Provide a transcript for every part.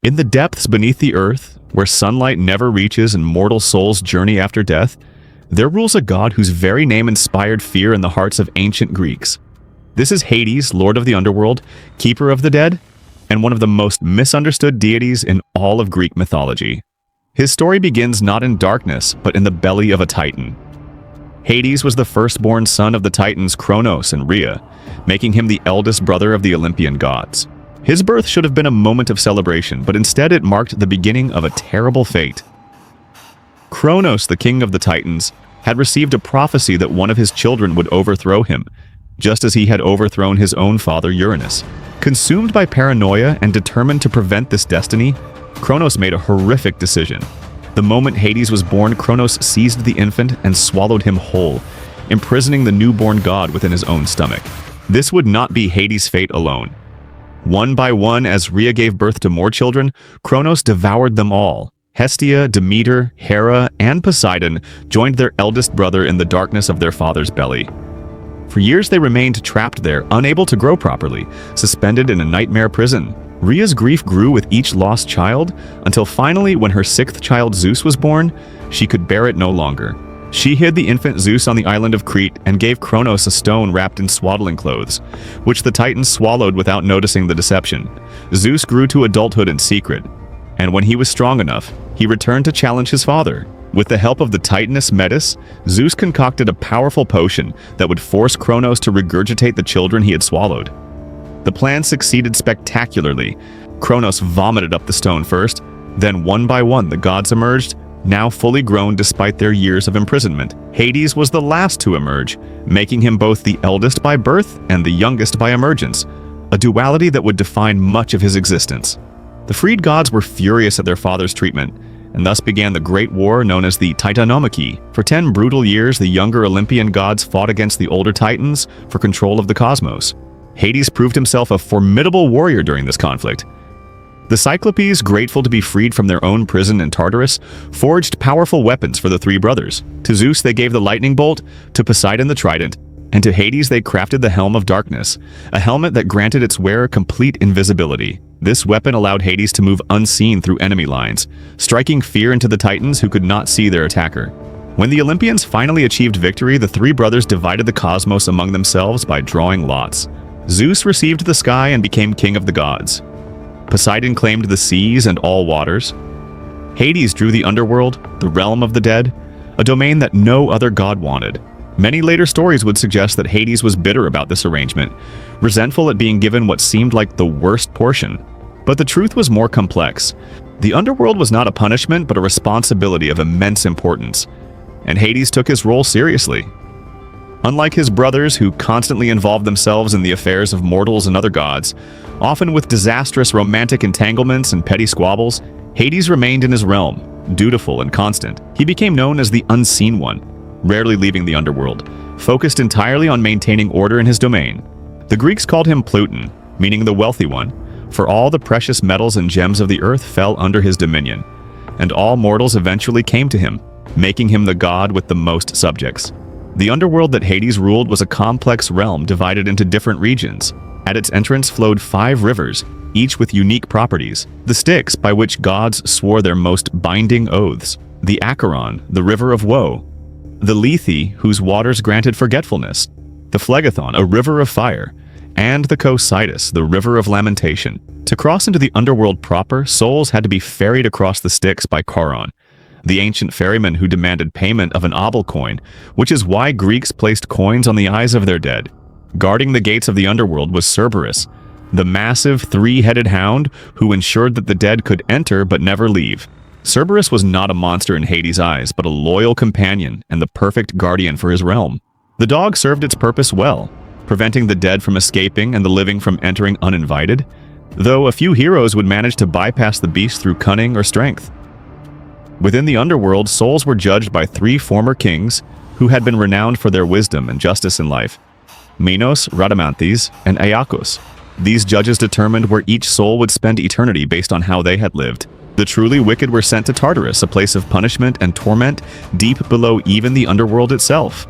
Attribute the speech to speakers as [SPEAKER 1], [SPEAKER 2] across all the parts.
[SPEAKER 1] In the depths beneath the earth, where sunlight never reaches and mortal souls journey after death, there rules a god whose very name inspired fear in the hearts of ancient Greeks. This is Hades, lord of the underworld, keeper of the dead, and one of the most misunderstood deities in all of Greek mythology. His story begins not in darkness, but in the belly of a titan. Hades was the firstborn son of the titans Kronos and Rhea, making him the eldest brother of the Olympian gods. His birth should have been a moment of celebration, but instead it marked the beginning of a terrible fate. Kronos, the king of the Titans, had received a prophecy that one of his children would overthrow him, just as he had overthrown his own father Uranus. Consumed by paranoia and determined to prevent this destiny, Kronos made a horrific decision. The moment Hades was born, Kronos seized the infant and swallowed him whole, imprisoning the newborn god within his own stomach. This would not be Hades' fate alone. One by one, as Rhea gave birth to more children, Kronos devoured them all. Hestia, Demeter, Hera, and Poseidon joined their eldest brother in the darkness of their father's belly. For years they remained trapped there, unable to grow properly, suspended in a nightmare prison. Rhea's grief grew with each lost child, until finally, when her sixth child Zeus was born, she could bear it no longer. She hid the infant Zeus on the island of Crete and gave Kronos a stone wrapped in swaddling clothes, which the Titans swallowed without noticing the deception. Zeus grew to adulthood in secret, and when he was strong enough, he returned to challenge his father. With the help of the Titaness Metis, Zeus concocted a powerful potion that would force Kronos to regurgitate the children he had swallowed. The plan succeeded spectacularly. Kronos vomited up the stone first, then one by one the gods emerged, now fully grown despite their years of imprisonment. Hades was the last to emerge, making him both the eldest by birth and the youngest by emergence, a duality that would define much of his existence. The freed gods were furious at their father's treatment, and thus began the Great War known as the Titanomachy. For 10 brutal years, the younger Olympian gods fought against the older Titans for control of the cosmos. Hades proved himself a formidable warrior during this conflict. The Cyclopes, grateful to be freed from their own prison in Tartarus, forged powerful weapons for the three brothers. To Zeus they gave the lightning bolt, to Poseidon the trident, and to Hades they crafted the Helm of Darkness, a helmet that granted its wearer complete invisibility. This weapon allowed Hades to move unseen through enemy lines, striking fear into the Titans who could not see their attacker. When the Olympians finally achieved victory, the three brothers divided the cosmos among themselves by drawing lots. Zeus received the sky and became king of the gods. Poseidon claimed the seas and all waters. Hades drew the underworld, the realm of the dead, a domain that no other god wanted. Many later stories would suggest that Hades was bitter about this arrangement, resentful at being given what seemed like the worst portion. But the truth was more complex. The underworld was not a punishment, but a responsibility of immense importance, and Hades took his role seriously. Unlike his brothers, who constantly involved themselves in the affairs of mortals and other gods, often with disastrous romantic entanglements and petty squabbles, Hades remained in his realm, dutiful and constant. He became known as the Unseen One, rarely leaving the underworld, focused entirely on maintaining order in his domain. The Greeks called him Pluton, meaning the wealthy one, for all the precious metals and gems of the earth fell under his dominion, and all mortals eventually came to him, making him the god with the most subjects. The underworld that Hades ruled was a complex realm divided into different regions. At its entrance flowed 5 rivers, each with unique properties. The Styx, by which gods swore their most binding oaths. The Acheron, the river of woe. The Lethe, whose waters granted forgetfulness. The Phlegethon, a river of fire. And the Cocytus, the river of lamentation. To cross into the underworld proper, souls had to be ferried across the Styx by Charon, the ancient ferryman who demanded payment of an obol coin, which is why Greeks placed coins on the eyes of their dead. Guarding the gates of the underworld was Cerberus, the massive 3-headed hound who ensured that the dead could enter but never leave. Cerberus was not a monster in Hades' eyes, but a loyal companion and the perfect guardian for his realm. The dog served its purpose well, preventing the dead from escaping and the living from entering uninvited, though a few heroes would manage to bypass the beast through cunning or strength. Within the underworld, souls were judged by 3 former kings who had been renowned for their wisdom and justice in life: Minos, Rhadamanthys, and Aeacus. These judges determined where each soul would spend eternity based on how they had lived. The truly wicked were sent to Tartarus, a place of punishment and torment deep below even the underworld itself.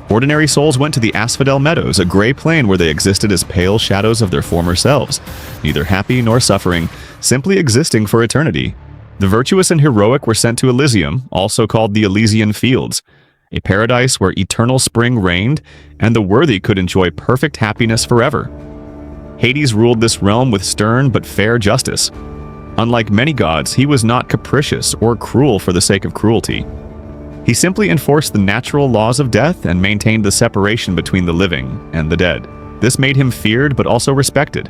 [SPEAKER 1] Ordinary souls went to the Asphodel Meadows, a gray plain where they existed as pale shadows of their former selves, neither happy nor suffering, simply existing for eternity. The virtuous and heroic were sent to Elysium, also called the Elysian Fields, a paradise where eternal spring reigned and the worthy could enjoy perfect happiness forever. Hades ruled this realm with stern but fair justice. Unlike many gods, he was not capricious or cruel for the sake of cruelty. He simply enforced the natural laws of death and maintained the separation between the living and the dead. This made him feared but also respected.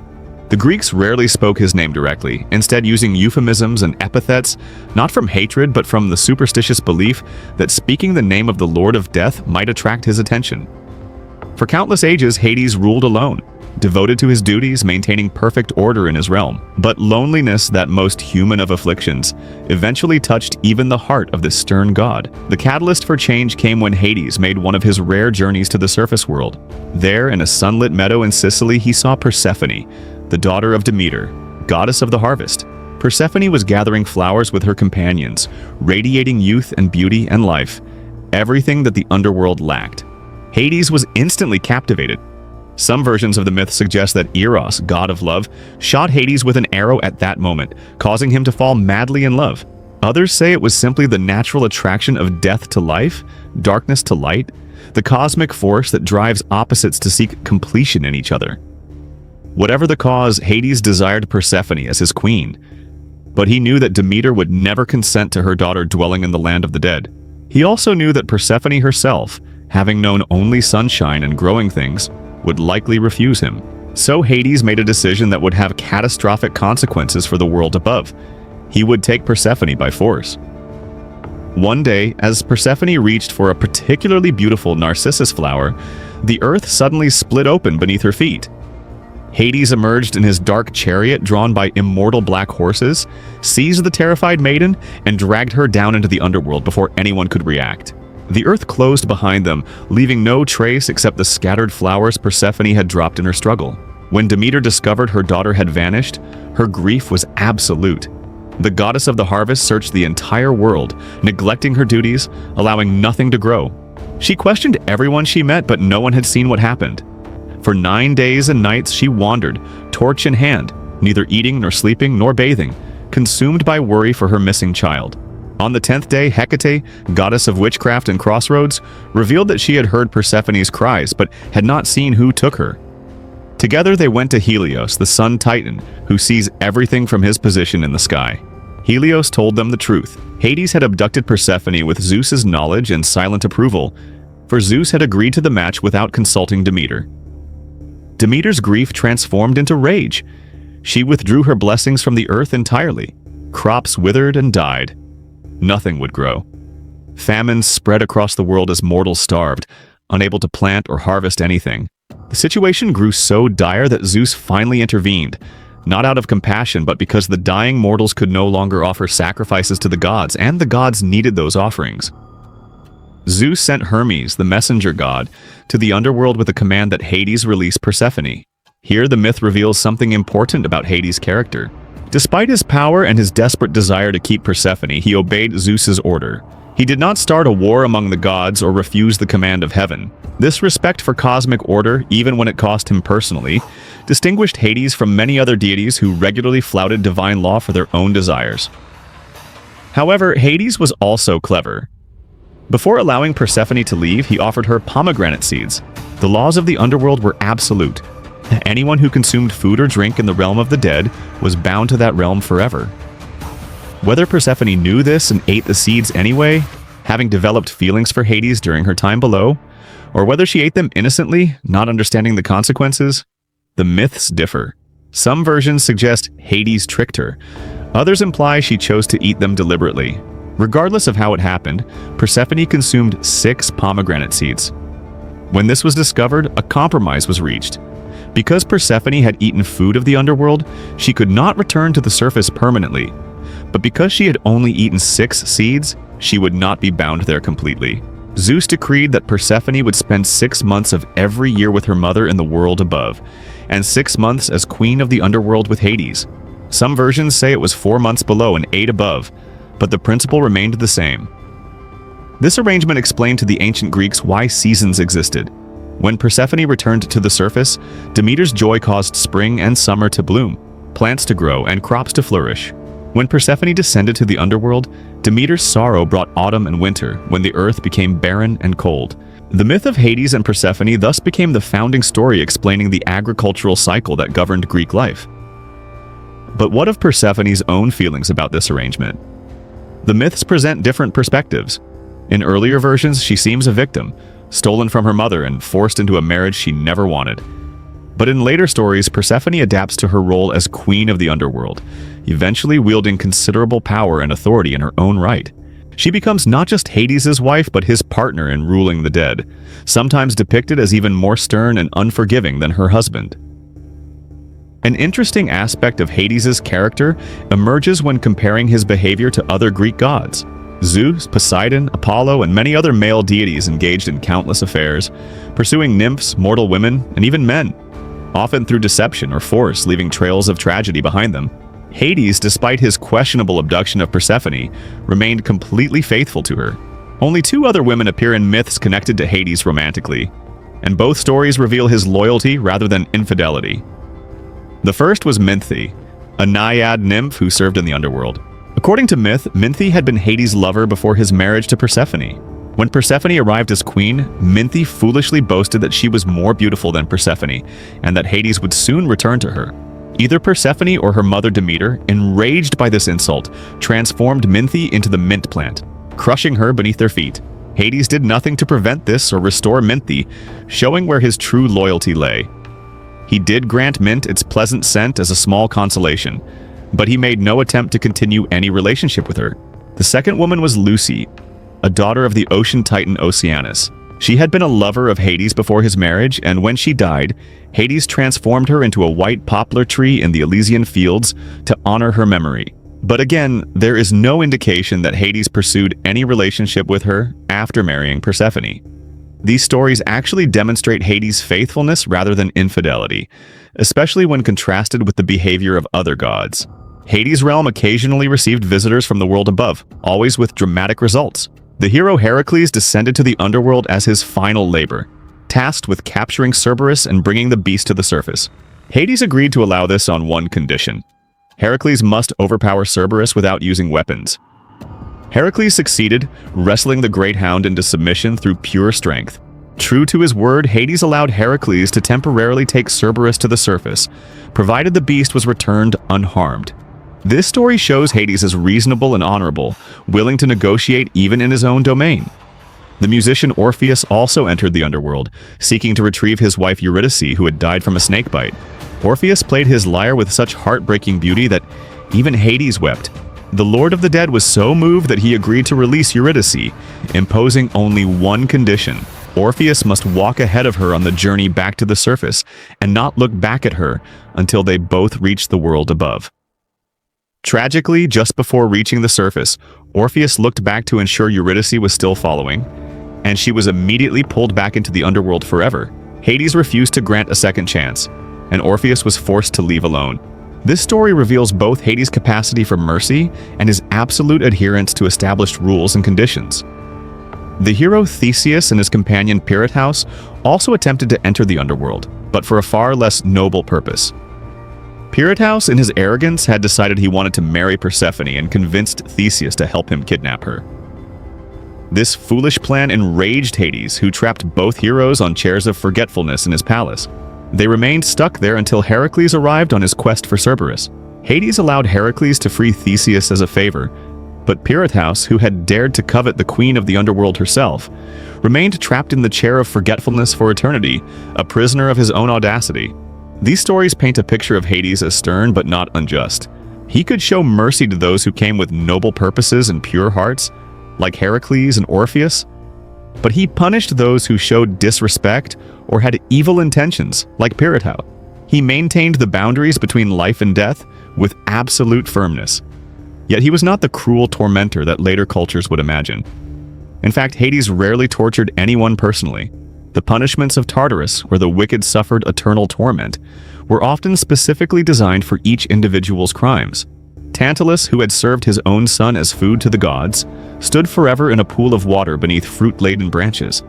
[SPEAKER 1] The Greeks rarely spoke his name directly, instead using euphemisms and epithets, not from hatred but from the superstitious belief that speaking the name of the Lord of Death might attract his attention. For countless ages, Hades ruled alone, devoted to his duties, maintaining perfect order in his realm. But loneliness, that most human of afflictions, eventually touched even the heart of this stern god. The catalyst for change came when Hades made one of his rare journeys to the surface world. There, in a sunlit meadow in Sicily, he saw Persephone, the daughter of Demeter, goddess of the harvest. Persephone was gathering flowers with her companions, radiating youth and beauty and life, everything that the underworld lacked. Hades was instantly captivated. Some versions of the myth suggest that Eros, god of love, shot Hades with an arrow at that moment, causing him to fall madly in love. Others say it was simply the natural attraction of death to life, darkness to light, the cosmic force that drives opposites to seek completion in each other. Whatever the cause, Hades desired Persephone as his queen, but he knew that Demeter would never consent to her daughter dwelling in the land of the dead. He also knew that Persephone herself, having known only sunshine and growing things, would likely refuse him. So Hades made a decision that would have catastrophic consequences for the world above. He would take Persephone by force. One day, as Persephone reached for a particularly beautiful narcissus flower, the earth suddenly split open beneath her feet. Hades emerged in his dark chariot drawn by immortal black horses, seized the terrified maiden, and dragged her down into the underworld before anyone could react. The earth closed behind them, leaving no trace except the scattered flowers Persephone had dropped in her struggle. When Demeter discovered her daughter had vanished, her grief was absolute. The goddess of the harvest searched the entire world, neglecting her duties, allowing nothing to grow. She questioned everyone she met, but no one had seen what happened. For 9 days and nights she wandered, torch in hand, neither eating nor sleeping nor bathing, consumed by worry for her missing child. On the 10th day, Hecate, goddess of witchcraft and crossroads, revealed that she had heard Persephone's cries but had not seen who took her. Together they went to Helios, the sun titan, who sees everything from his position in the sky. Helios told them the truth. Hades had abducted Persephone with Zeus's knowledge and silent approval, for Zeus had agreed to the match without consulting Demeter. Demeter's grief transformed into rage. She withdrew her blessings from the earth entirely. Crops withered and died. Nothing would grow. Famines spread across the world as mortals starved, unable to plant or harvest anything. The situation grew so dire that Zeus finally intervened, not out of compassion but because the dying mortals could no longer offer sacrifices to the gods, and the gods needed those offerings. Zeus sent Hermes, the messenger god, to the underworld with a command that Hades release Persephone. Here the myth reveals something important about Hades' character. Despite his power and his desperate desire to keep Persephone, he obeyed Zeus's order. He did not start a war among the gods or refuse the command of heaven. This respect for cosmic order, even when it cost him personally, distinguished Hades from many other deities who regularly flouted divine law for their own desires. However, Hades was also clever. Before allowing Persephone to leave, he offered her pomegranate seeds. The laws of the underworld were absolute. Anyone who consumed food or drink in the realm of the dead was bound to that realm forever. Whether Persephone knew this and ate the seeds anyway, having developed feelings for Hades during her time below, or whether she ate them innocently, not understanding the consequences, the myths differ. Some versions suggest Hades tricked her. Others imply she chose to eat them deliberately. Regardless of how it happened, Persephone consumed 6 pomegranate seeds. When this was discovered, a compromise was reached. Because Persephone had eaten food of the underworld, she could not return to the surface permanently. But because she had only eaten 6 seeds, she would not be bound there completely. Zeus decreed that Persephone would spend 6 months of every year with her mother in the world above, and 6 months as queen of the underworld with Hades. Some versions say it was 4 months below and 8 above, but the principle remained the same. This arrangement explained to the ancient Greeks why seasons existed. When Persephone returned to the surface, Demeter's joy caused spring and summer to bloom. plants to grow, and crops to flourish. When Persephone descended to the underworld, Demeter's sorrow brought autumn and winter, when the earth became barren and cold. The myth of Hades and Persephone thus became the founding story explaining the agricultural cycle that governed Greek life. But what of Persephone's own feelings about this arrangement? The myths present different perspectives. In earlier versions, she seems a victim, stolen from her mother and forced into a marriage she never wanted. But in later stories, Persephone adapts to her role as queen of the underworld, eventually wielding considerable power and authority in her own right. She becomes not just Hades' wife, but his partner in ruling the dead, sometimes depicted as even more stern and unforgiving than her husband. An interesting aspect of Hades' character emerges when comparing his behavior to other Greek gods. Zeus, Poseidon, Apollo, and many other male deities engaged in countless affairs, pursuing nymphs, mortal women, and even men, often through deception or force, leaving trails of tragedy behind them. Hades, despite his questionable abduction of Persephone, remained completely faithful to her. Only 2 other women appear in myths connected to Hades romantically, and both stories reveal his loyalty rather than infidelity. The first was Minthe, a naiad nymph who served in the underworld. According to myth, Minthe had been Hades' lover before his marriage to Persephone. When Persephone arrived as queen, Minthe foolishly boasted that she was more beautiful than Persephone, and that Hades would soon return to her. Either Persephone or her mother Demeter, enraged by this insult, transformed Minthe into the mint plant, crushing her beneath their feet. Hades did nothing to prevent this or restore Minthe, showing where his true loyalty lay. He did grant mint its pleasant scent as a small consolation, but he made no attempt to continue any relationship with her. The second woman was Lucy, a daughter of the ocean titan Oceanus. She had been a lover of Hades before his marriage, and when she died, Hades transformed her into a white poplar tree in the Elysian fields to honor her memory. But again, there is no indication that Hades pursued any relationship with her after marrying Persephone. These stories actually demonstrate Hades' faithfulness rather than infidelity, especially when contrasted with the behavior of other gods. Hades' realm occasionally received visitors from the world above, always with dramatic results. The hero Heracles descended to the underworld as his final labor, tasked with capturing Cerberus and bringing the beast to the surface. Hades agreed to allow this on one condition. Heracles must overpower Cerberus without using weapons. Heracles succeeded, wrestling the great hound into submission through pure strength. True to his word, Hades allowed Heracles to temporarily take Cerberus to the surface, provided the beast was returned unharmed. This story shows Hades as reasonable and honorable, willing to negotiate even in his own domain. The musician Orpheus also entered the underworld, seeking to retrieve his wife Eurydice, who had died from a snakebite. Orpheus played his lyre with such heartbreaking beauty that even Hades wept. The Lord of the Dead was so moved that he agreed to release Eurydice, imposing only one condition. Orpheus must walk ahead of her on the journey back to the surface, and not look back at her until they both reached the world above. Tragically, just before reaching the surface, Orpheus looked back to ensure Eurydice was still following, and she was immediately pulled back into the underworld forever. Hades refused to grant a second chance, and Orpheus was forced to leave alone. This story reveals both Hades' capacity for mercy and his absolute adherence to established rules and conditions. The hero Theseus and his companion Pirithous also attempted to enter the underworld, but for a far less noble purpose. Pirithous, in his arrogance, had decided he wanted to marry Persephone and convinced Theseus to help him kidnap her. This foolish plan enraged Hades, who trapped both heroes on chairs of forgetfulness in his palace. They remained stuck there until Heracles arrived on his quest for Cerberus. Hades allowed Heracles to free Theseus as a favor, but Pirithous, who had dared to covet the queen of the underworld herself, remained trapped in the chair of forgetfulness for eternity, a prisoner of his own audacity. These stories paint a picture of Hades as stern but not unjust. He could show mercy to those who came with noble purposes and pure hearts, like Heracles and Orpheus, but he punished those who showed disrespect or had evil intentions, like Pirithous. He maintained the boundaries between life and death with absolute firmness. Yet he was not the cruel tormentor that later cultures would imagine. In fact, Hades rarely tortured anyone personally. The punishments of Tartarus, where the wicked suffered eternal torment, were often specifically designed for each individual's crimes. Tantalus, who had served his own son as food to the gods, stood forever in a pool of water beneath fruit-laden branches.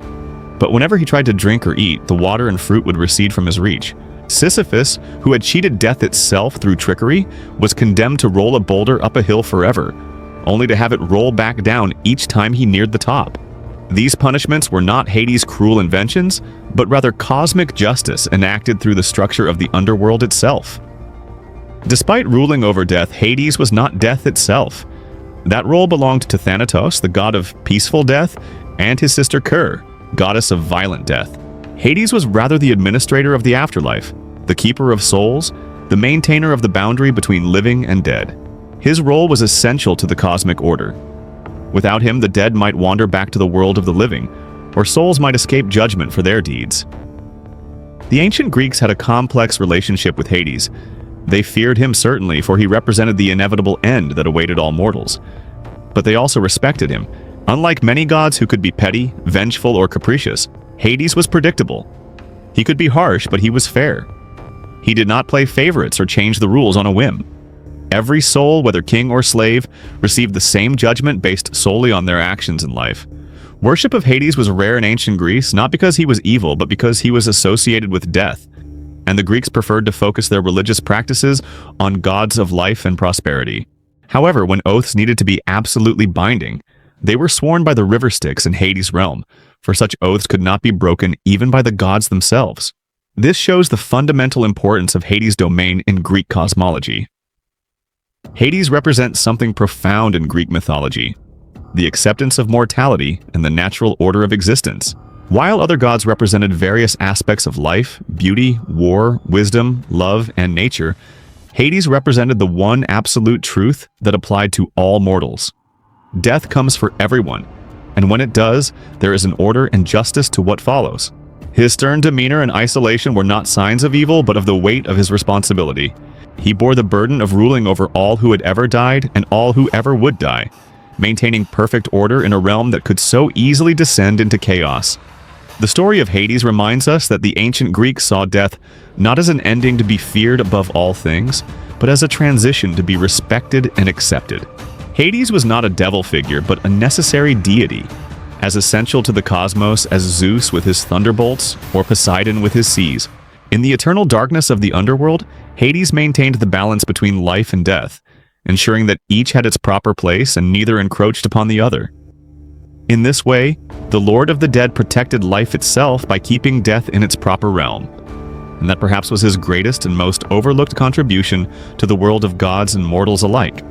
[SPEAKER 1] But whenever he tried to drink or eat, the water and fruit would recede from his reach. Sisyphus, who had cheated death itself through trickery, was condemned to roll a boulder up a hill forever, only to have it roll back down each time he neared the top. These punishments were not Hades' cruel inventions, but rather cosmic justice enacted through the structure of the underworld itself. Despite ruling over death, Hades was not death itself. That role belonged to Thanatos, the god of peaceful death, and his sister Ker, goddess of violent death. Hades was rather the administrator of the afterlife, the keeper of souls, the maintainer of the boundary between living and dead. His role was essential to the cosmic order. Without him, the dead might wander back to the world of the living, or souls might escape judgment for their deeds. The ancient Greeks had a complex relationship with Hades. They feared him certainly, for he represented the inevitable end that awaited all mortals. But they also respected him. Unlike many gods who could be petty, vengeful, or capricious, Hades was predictable. He could be harsh, but he was fair. He did not play favorites or change the rules on a whim. Every soul, whether king or slave, received the same judgment based solely on their actions in life. Worship of Hades was rare in ancient Greece, not because he was evil, but because he was associated with death, and the Greeks preferred to focus their religious practices on gods of life and prosperity. However, when oaths needed to be absolutely binding, they were sworn by the river Styx in Hades' realm, for such oaths could not be broken even by the gods themselves. This shows the fundamental importance of Hades' domain in Greek cosmology. Hades represents something profound in Greek mythology: the acceptance of mortality and the natural order of existence. While other gods represented various aspects of life, beauty, war, wisdom, love, and nature, Hades represented the one absolute truth that applied to all mortals. Death comes for everyone, and when it does, there is an order and justice to what follows. His stern demeanor and isolation were not signs of evil, but of the weight of his responsibility. He bore the burden of ruling over all who had ever died and all who ever would die, maintaining perfect order in a realm that could so easily descend into chaos. The story of Hades reminds us that the ancient Greeks saw death not as an ending to be feared above all things, but as a transition to be respected and accepted. Hades was not a devil figure, but a necessary deity, as essential to the cosmos as Zeus with his thunderbolts or Poseidon with his seas. In the eternal darkness of the underworld, Hades maintained the balance between life and death, ensuring that each had its proper place and neither encroached upon the other. In this way, the Lord of the Dead protected life itself by keeping death in its proper realm. And that perhaps was his greatest and most overlooked contribution to the world of gods and mortals alike.